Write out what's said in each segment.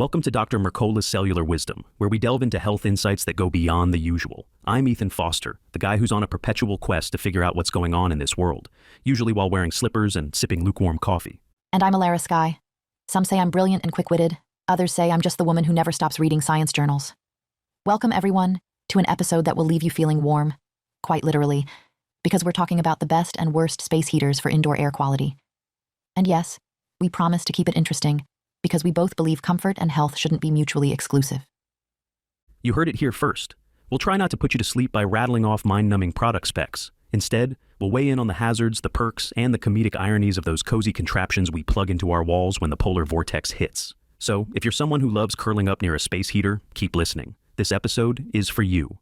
Welcome to Dr. Mercola's Cellular Wisdom, where we delve into health insights that go beyond the usual. I'm Ethan Foster, the guy who's on a perpetual quest to figure out what's going on in this world, usually while wearing slippers and sipping lukewarm coffee. And I'm Alara Sky. Some say I'm brilliant and quick-witted. Others say I'm just the woman who never stops reading science journals. Welcome, everyone, to an episode that will leave you feeling warm, quite literally, because we're talking about the best and worst space heaters for indoor air quality. And yes, we promise to keep it interesting, because we both believe comfort and health shouldn't be mutually exclusive. You heard it here first. We'll try not to put you to sleep by rattling off mind-numbing product specs. Instead, we'll weigh in on the hazards, the perks, and the comedic ironies of those cozy contraptions we plug into our walls when the polar vortex hits. So, if you're someone who loves curling up near a space heater, keep listening. This episode is for you.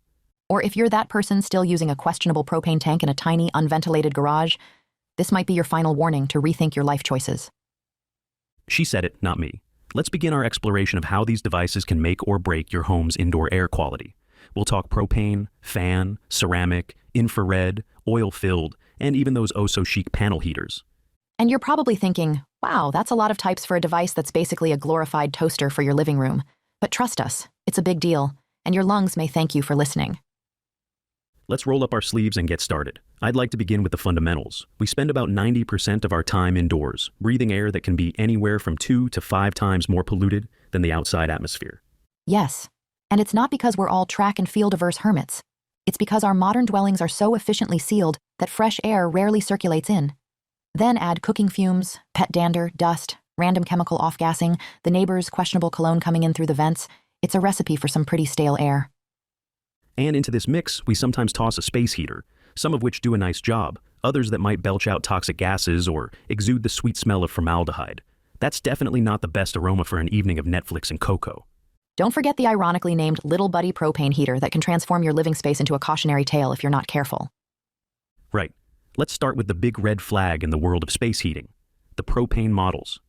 Or if you're that person still using a questionable propane tank in a tiny, unventilated garage, this might be your final warning to rethink your life choices. She said it, not me. Let's begin our exploration of how these devices can make or break your home's indoor air quality. We'll talk propane, fan, ceramic, infrared, oil-filled, and even those oh-so-chic panel heaters. And you're probably thinking, wow, that's a lot of types for a device that's basically a glorified toaster for your living room. But trust us, it's a big deal, and your lungs may thank you for listening. Let's roll up our sleeves and get started. I'd like to begin with the fundamentals. We spend about 90% of our time indoors, breathing air that can be anywhere from 2 to 5 times more polluted than the outside atmosphere. Yes, and it's not because we're all track and field-averse hermits. It's because our modern dwellings are so efficiently sealed that fresh air rarely circulates in. Then add cooking fumes, pet dander, dust, random chemical off-gassing, the neighbor's questionable cologne coming in through the vents. It's a recipe for some pretty stale air. And into this mix, we sometimes toss a space heater, some of which do a nice job, others that might belch out toxic gases or exude the sweet smell of formaldehyde. That's definitely not the best aroma for an evening of Netflix and cocoa. Don't forget the ironically named Little Buddy propane heater that can transform your living space into a cautionary tale if you're not careful. Right. Let's start with the big red flag in the world of space heating, the propane models.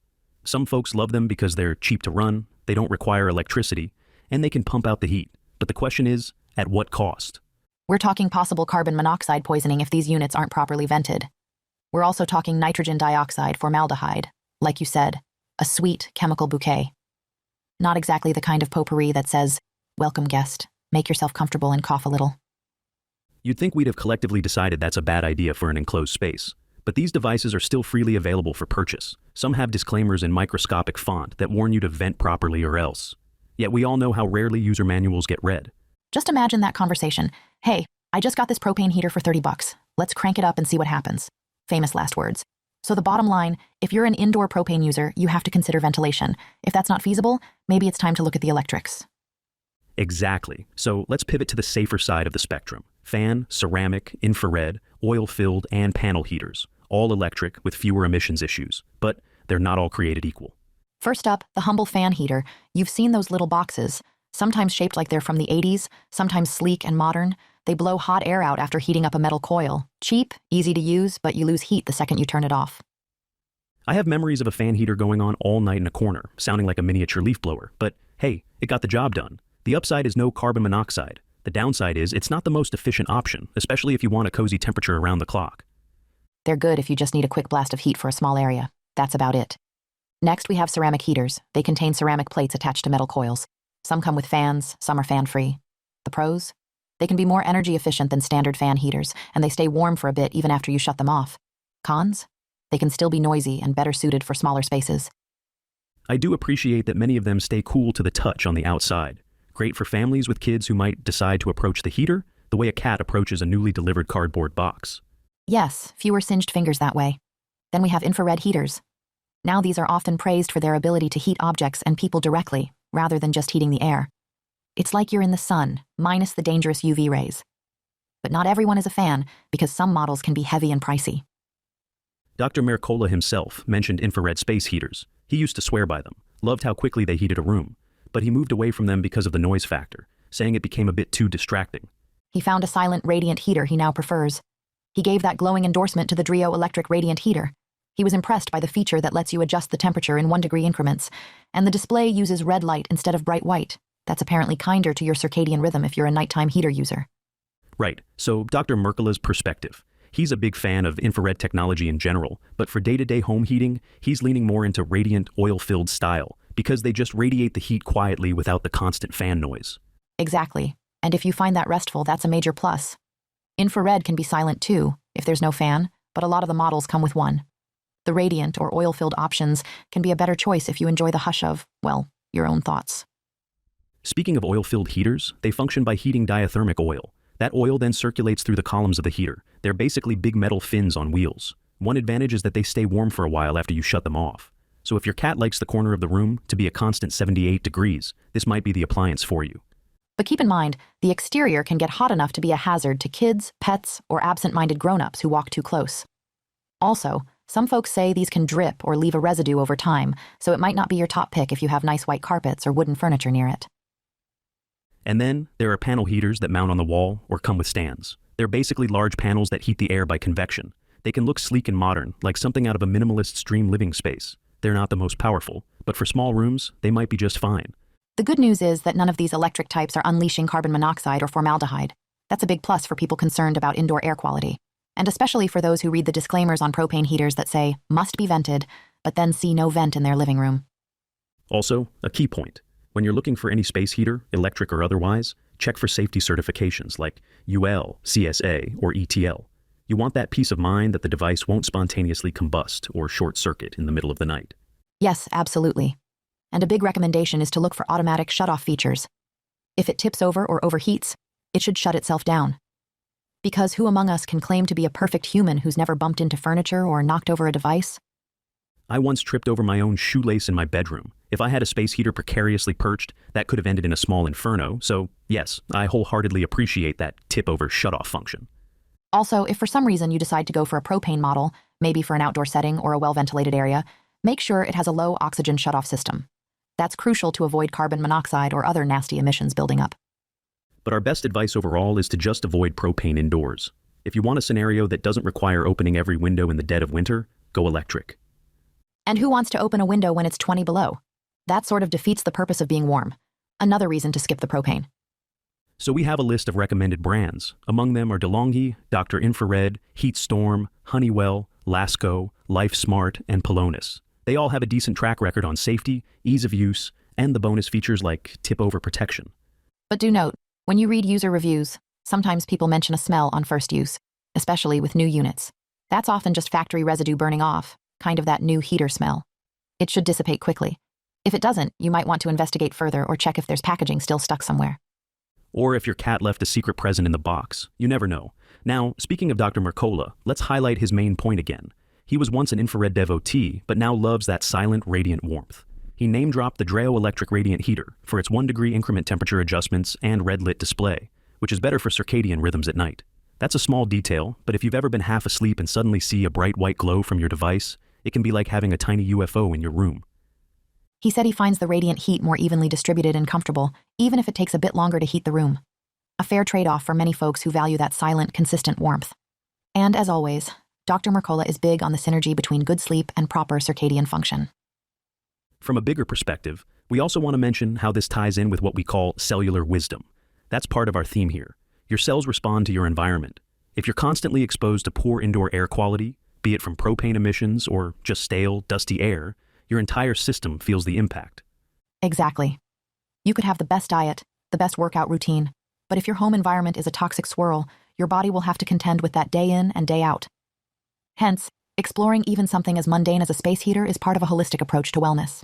Some folks love them because they're cheap to run, they don't require electricity, and they can pump out the heat. But the question is, at what cost? We're talking possible carbon monoxide poisoning if these units aren't properly vented. We're also talking nitrogen dioxide, formaldehyde, like you said, a sweet chemical bouquet. Not exactly the kind of potpourri that says, welcome guest, make yourself comfortable and cough a little. You'd think we'd have collectively decided that's a bad idea for an enclosed space. But these devices are still freely available for purchase. Some have disclaimers in microscopic font that warn you to vent properly or else. Yet we all know how rarely user manuals get read. Just imagine that conversation. Hey, I just got this propane heater for $30. Let's crank it up and see what happens. Famous last words. So the bottom line, if you're an indoor propane user, you have to consider ventilation. If that's not feasible, maybe it's time to look at the electrics. Exactly. So let's pivot to the safer side of the spectrum. Fan, ceramic, infrared, oil-filled, and panel heaters. All electric with fewer emissions issues. But they're not all created equal. First up, the humble fan heater. You've seen those little boxes. Sometimes shaped like they're from the 80s, sometimes sleek and modern. They blow hot air out after heating up a metal coil. Cheap, easy to use, but you lose heat the second you turn it off. I have memories of a fan heater going on all night in a corner, sounding like a miniature leaf blower. But hey, it got the job done. The upside is no carbon monoxide. The downside is it's not the most efficient option, especially if you want a cozy temperature around the clock. They're good if you just need a quick blast of heat for a small area. That's about it. Next, we have ceramic heaters. They contain ceramic plates attached to metal coils. Some come with fans, some are fan-free. The pros? They can be more energy efficient than standard fan heaters, and they stay warm for a bit even after you shut them off. Cons? They can still be noisy and better suited for smaller spaces. I do appreciate that many of them stay cool to the touch on the outside. Great for families with kids who might decide to approach the heater the way a cat approaches a newly delivered cardboard box. Yes, fewer singed fingers that way. Then we have infrared heaters. Now these are often praised for their ability to heat objects and people directly, rather than just heating the air. It's like you're in the sun, minus the dangerous UV rays. But not everyone is a fan, because some models can be heavy and pricey. Dr. Mercola himself mentioned infrared space heaters. He used to swear by them, loved how quickly they heated a room, but he moved away from them because of the noise factor, saying it became a bit too distracting. He found a silent radiant heater he now prefers. He gave that glowing endorsement to the Drio electric radiant heater. He was impressed by the feature that lets you adjust the temperature in 1-degree increments, and the display uses red light instead of bright white. That's apparently kinder to your circadian rhythm if you're a nighttime heater user. Right, so Dr. Mercola's perspective. He's a big fan of infrared technology in general, but for day-to-day home heating, he's leaning more into radiant, oil-filled style, because they just radiate the heat quietly without the constant fan noise. Exactly. And if you find that restful, that's a major plus. Infrared can be silent too, if there's no fan, but a lot of the models come with one. The radiant or oil-filled options can be a better choice if you enjoy the hush of, well, your own thoughts. Speaking of oil-filled heaters, they function by heating diathermic oil. That oil then circulates through the columns of the heater. They're basically big metal fins on wheels. One advantage is that they stay warm for a while after you shut them off. So if your cat likes the corner of the room to be a constant 78 degrees, this might be the appliance for you. But keep in mind, the exterior can get hot enough to be a hazard to kids, pets, or absent-minded grown-ups who walk too close. Also, some folks say these can drip or leave a residue over time, so it might not be your top pick if you have nice white carpets or wooden furniture near it. And then, there are panel heaters that mount on the wall or come with stands. They're basically large panels that heat the air by convection. They can look sleek and modern, like something out of a minimalist's dream living space. They're not the most powerful, but for small rooms, they might be just fine. The good news is that none of these electric types are unleashing carbon monoxide or formaldehyde. That's a big plus for people concerned about indoor air quality, and especially for those who read the disclaimers on propane heaters that say, must be vented, but then see no vent in their living room. Also, a key point. When you're looking for any space heater, electric or otherwise, check for safety certifications like UL, CSA, or ETL. You want that peace of mind that the device won't spontaneously combust or short circuit in the middle of the night. Yes, absolutely. And a big recommendation is to look for automatic shut-off features. If it tips over or overheats, it should shut itself down. Because who among us can claim to be a perfect human who's never bumped into furniture or knocked over a device? I once tripped over my own shoelace in my bedroom. If I had a space heater precariously perched, that could have ended in a small inferno, so yes, I wholeheartedly appreciate that tip-over shut-off function. Also, if for some reason you decide to go for a propane model, maybe for an outdoor setting or a well-ventilated area, make sure it has a low oxygen shut-off system. That's crucial to avoid carbon monoxide or other nasty emissions building up. But our best advice overall is to just avoid propane indoors. If you want a scenario that doesn't require opening every window in the dead of winter, go electric. And who wants to open a window when it's 20 below? That sort of defeats the purpose of being warm. Another reason to skip the propane. So we have a list of recommended brands. Among them are DeLonghi, Dr. Infrared, HeatStorm, Honeywell, Lasco, LifeSmart, and Pelonis. They all have a decent track record on safety, ease of use, and the bonus features like tip-over protection. But do note, when you read user reviews, sometimes people mention a smell on first use, especially with new units. That's often just factory residue burning off, kind of that new heater smell. It should dissipate quickly. If it doesn't, you might want to investigate further or check if there's packaging still stuck somewhere. Or if your cat left a secret present in the box. You never know. Now, speaking of Dr. Mercola, let's highlight his main point again. He was once an infrared devotee, but now loves that silent, radiant warmth. He name-dropped the Dreo electric radiant heater for its 1-degree increment temperature adjustments and red-lit display, which is better for circadian rhythms at night. That's a small detail, but if you've ever been half asleep and suddenly see a bright white glow from your device, it can be like having a tiny UFO in your room. He said he finds the radiant heat more evenly distributed and comfortable, even if it takes a bit longer to heat the room. A fair trade-off for many folks who value that silent, consistent warmth. And as always, Dr. Mercola is big on the synergy between good sleep and proper circadian function. From a bigger perspective, we also want to mention how this ties in with what we call cellular wisdom. That's part of our theme here. Your cells respond to your environment. If you're constantly exposed to poor indoor air quality, be it from propane emissions or just stale, dusty air, your entire system feels the impact. Exactly. You could have the best diet, the best workout routine, but if your home environment is a toxic swirl, your body will have to contend with that day in and day out. Hence, exploring even something as mundane as a space heater is part of a holistic approach to wellness.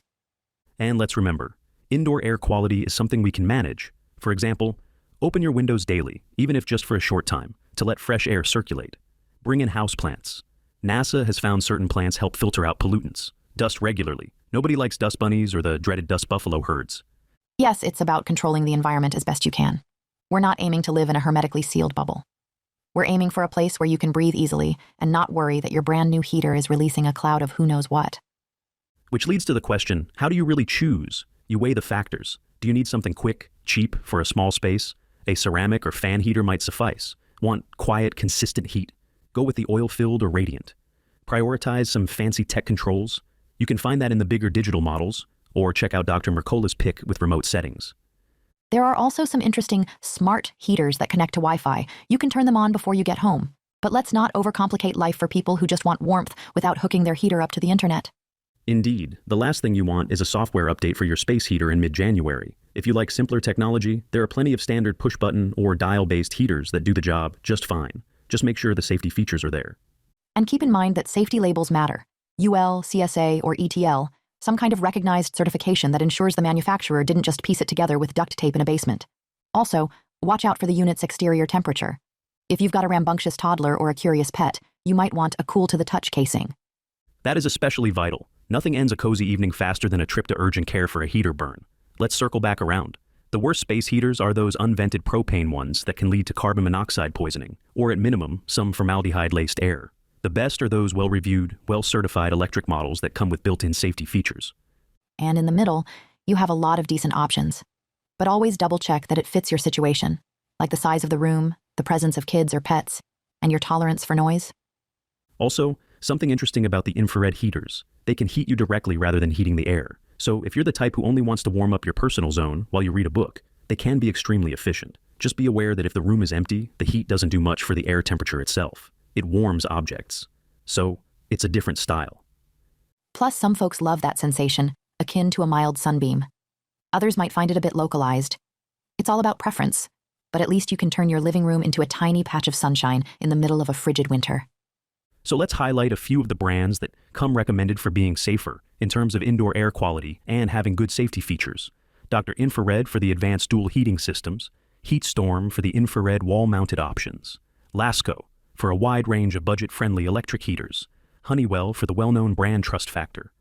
And let's remember, indoor air quality is something we can manage. For example, open your windows daily, even if just for a short time, to let fresh air circulate. Bring in houseplants. NASA has found certain plants help filter out pollutants. Dust regularly. Nobody likes dust bunnies or the dreaded dust buffalo herds. Yes, it's about controlling the environment as best you can. We're not aiming to live in a hermetically sealed bubble. We're aiming for a place where you can breathe easily and not worry that your brand new heater is releasing a cloud of who knows what. Which leads to the question, how do you really choose? You weigh the factors. Do you need something quick, cheap, for a small space? A ceramic or fan heater might suffice. Want quiet, consistent heat? Go with the oil-filled or radiant. Prioritize some fancy tech controls. You can find that in the bigger digital models, or check out Dr. Mercola's pick with remote settings. There are also some interesting smart heaters that connect to Wi-Fi. You can turn them on before you get home. But let's not overcomplicate life for people who just want warmth without hooking their heater up to the internet. Indeed, the last thing you want is a software update for your space heater in mid-January. If you like simpler technology, there are plenty of standard push-button or dial-based heaters that do the job just fine. Just make sure the safety features are there. And keep in mind that safety labels matter. UL, CSA, or ETL, some kind of recognized certification that ensures the manufacturer didn't just piece it together with duct tape in a basement. Also, watch out for the unit's exterior temperature. If you've got a rambunctious toddler or a curious pet, you might want a cool-to-the-touch casing. That is especially vital. Nothing ends a cozy evening faster than a trip to urgent care for a heater burn. Let's circle back around. The worst space heaters are those unvented propane ones that can lead to carbon monoxide poisoning, or at minimum, some formaldehyde-laced air. The best are those well-reviewed, well-certified electric models that come with built-in safety features. And in the middle, you have a lot of decent options. But always double-check that it fits your situation, like the size of the room, the presence of kids or pets, and your tolerance for noise. Also, something interesting about the infrared heaters. They can heat you directly rather than heating the air. So if you're the type who only wants to warm up your personal zone while you read a book, they can be extremely efficient. Just be aware that if the room is empty, the heat doesn't do much for the air temperature itself. It warms objects. So it's a different style. Plus, some folks love that sensation, akin to a mild sunbeam. Others might find it a bit localized. It's all about preference, but at least you can turn your living room into a tiny patch of sunshine in the middle of a frigid winter. So let's highlight a few of the brands that come recommended for being safer in terms of indoor air quality and having good safety features. Dr. Infrared for the advanced dual heating systems, HeatStorm for the infrared wall-mounted options, Lasco for a wide range of budget-friendly electric heaters, Honeywell for the well-known brand trust factor,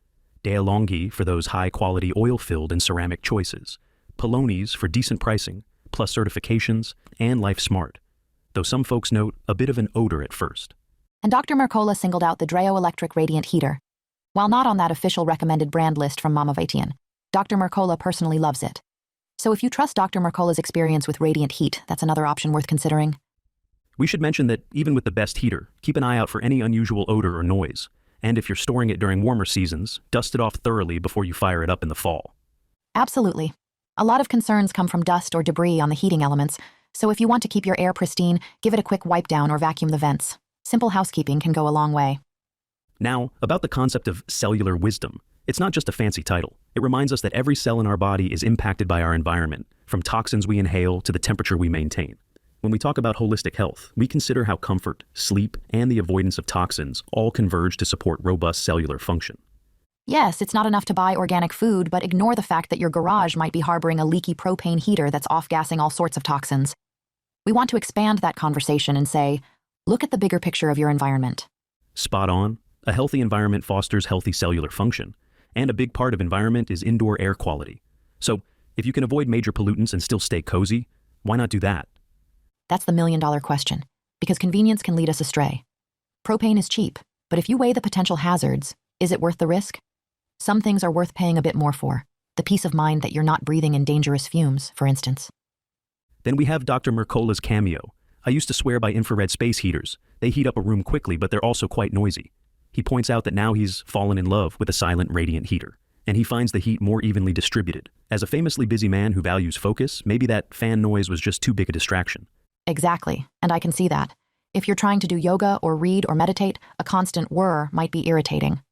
DeLonghi for those high-quality oil-filled and ceramic choices, Polonies for decent pricing, plus certifications, and Life Smart, though some folks note a bit of an odor at first. And Dr. Mercola singled out the Dreo Electric Radiant Heater. While not on that official recommended brand list from Mama Vatian, Dr. Mercola personally loves it. So if you trust Dr. Mercola's experience with radiant heat, that's another option worth considering. We should mention that even with the best heater, keep an eye out for any unusual odor or noise. And if you're storing it during warmer seasons, dust it off thoroughly before you fire it up in the fall. Absolutely. A lot of concerns come from dust or debris on the heating elements, so if you want to keep your air pristine, give it a quick wipe down or vacuum the vents. Simple housekeeping can go a long way. Now, about the concept of cellular wisdom. It's not just a fancy title. It reminds us that every cell in our body is impacted by our environment, from toxins we inhale to the temperature we maintain. When we talk about holistic health, we consider how comfort, sleep, and the avoidance of toxins all converge to support robust cellular function. Yes, it's not enough to buy organic food, but ignore the fact that your garage might be harboring a leaky propane heater that's off-gassing all sorts of toxins. We want to expand that conversation and say, look at the bigger picture of your environment. Spot on. A healthy environment fosters healthy cellular function, and a big part of environment is indoor air quality. So, if you can avoid major pollutants and still stay cozy, why not do that? That's the million-dollar question, because convenience can lead us astray. Propane is cheap, but if you weigh the potential hazards, is it worth the risk? Some things are worth paying a bit more for. The peace of mind that you're not breathing in dangerous fumes, for instance. Then we have Dr. Mercola's Cameo. I used to swear by infrared space heaters. They heat up a room quickly, but they're also quite noisy. He points out that now he's fallen in love with a silent radiant heater, and he finds the heat more evenly distributed. As a famously busy man who values focus, maybe that fan noise was just too big a distraction. Exactly, and I can see that. If you're trying to do yoga or read or meditate, a constant whir might be irritating.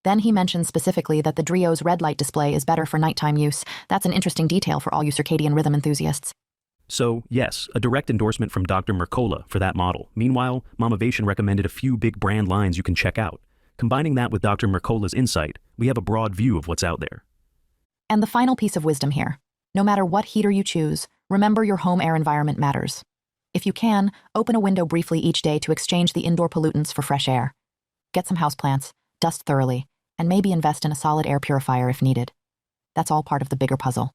Then he mentions specifically that the Drio's red light display is better for nighttime use. That's an interesting detail for all you circadian rhythm enthusiasts. So, yes, a direct endorsement from Dr. Mercola for that model. Meanwhile, Mamavation recommended a few big brand lines you can check out. Combining that with Dr. Mercola's insight, we have a broad view of what's out there. And the final piece of wisdom here. No matter what heater you choose, remember your home air environment matters. If you can, open a window briefly each day to exchange the indoor pollutants for fresh air. Get some houseplants, dust thoroughly, and maybe invest in a solid air purifier if needed. That's all part of the bigger puzzle.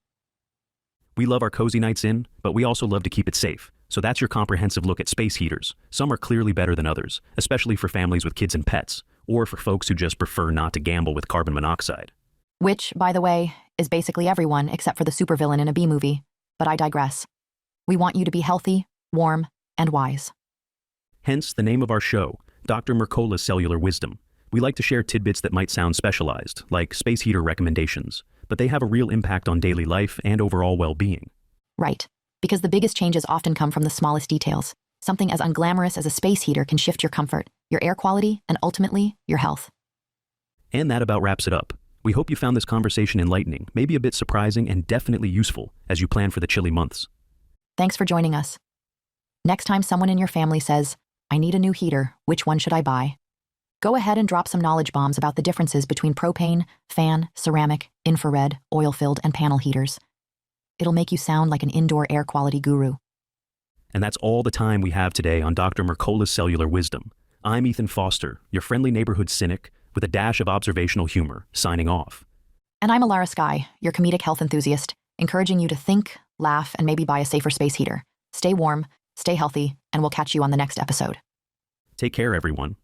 We love our cozy nights in, but we also love to keep it safe. So that's your comprehensive look at space heaters. Some are clearly better than others, especially for families with kids and pets, or for folks who just prefer not to gamble with carbon monoxide. Which, by the way, is basically everyone except for the supervillain in a B-movie. But I digress. We want you to be healthy, warm, and wise. Hence the name of our show, Dr. Mercola's Cellular Wisdom. We like to share tidbits that might sound specialized, like space heater recommendations, but they have a real impact on daily life and overall well-being. Right, because the biggest changes often come from the smallest details. Something as unglamorous as a space heater can shift your comfort, your air quality, and ultimately, your health. And that about wraps it up. We hope you found this conversation enlightening, maybe a bit surprising, and definitely useful as you plan for the chilly months. Thanks for joining us. Next time someone in your family says, I need a new heater, which one should I buy? Go ahead and drop some knowledge bombs about the differences between propane, fan, ceramic, infrared, oil-filled, and panel heaters. It'll make you sound like an indoor air quality guru. And that's all the time we have today on Dr. Mercola's Cellular Wisdom. I'm Ethan Foster, your friendly neighborhood cynic, with a dash of observational humor, signing off. And I'm Alara Sky, your comedic health enthusiast, encouraging you to think, laugh, and maybe buy a safer space heater. Stay warm, stay healthy, and we'll catch you on the next episode. Take care, everyone.